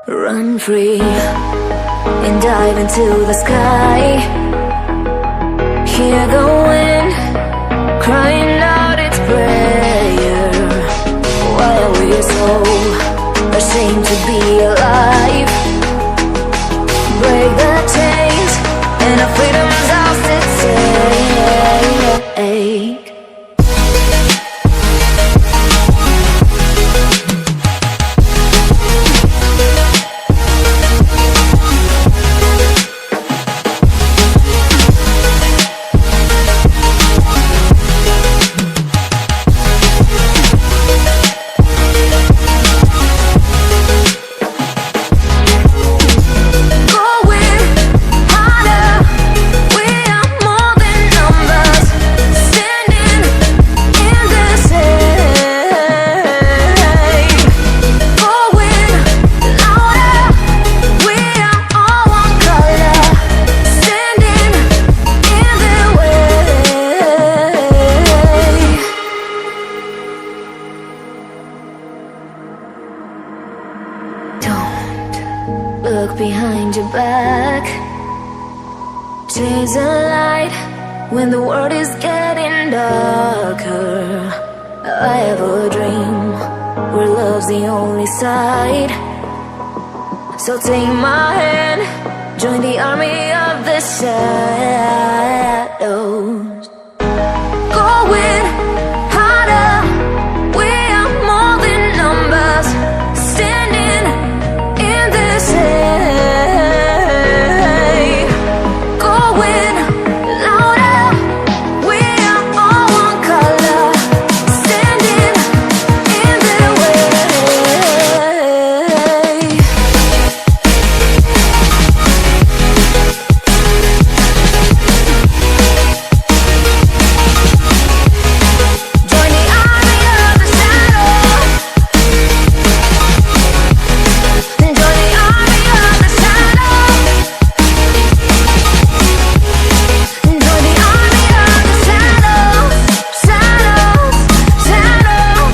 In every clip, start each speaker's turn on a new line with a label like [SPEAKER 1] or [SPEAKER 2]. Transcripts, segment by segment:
[SPEAKER 1] Run free and dive into the sky. Hear the wind crying out its prayer. Why are we so ashamed to be alive? Break the chains and our freedom's ours to take. Look behind your back. Chase a light when the world is getting darker. I have a dream where love's the only side. So take my hand, join the army of the shadows. Going harder, we are more than numbers. Standing in this air, going louder, we are all one color. Standing in the way. Join the army of the shadows. Join the army of the shadows. Join the army of the shadows. Shadows, shadows.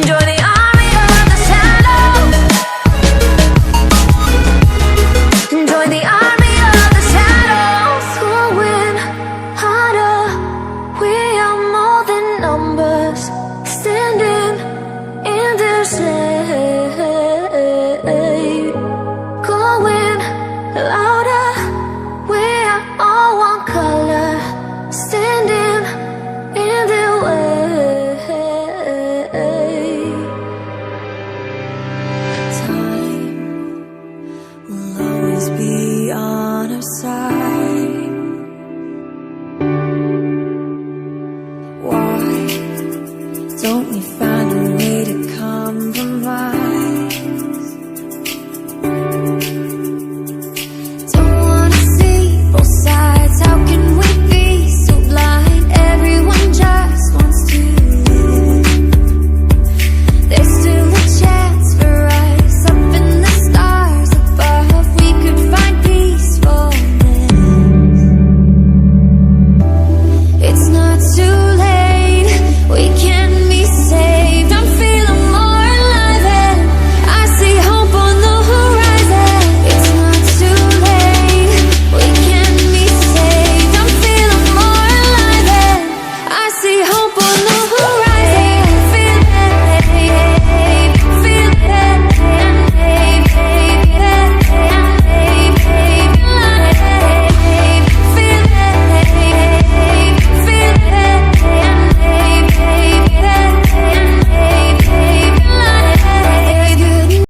[SPEAKER 1] Join the army of the shadows. Join the army of the shadows. Going harder, we are more than numbers. Standing in their shade. Going louder, we are all one color. Standing in their way. Time will always be on our side. Why don't we find a way to compromise?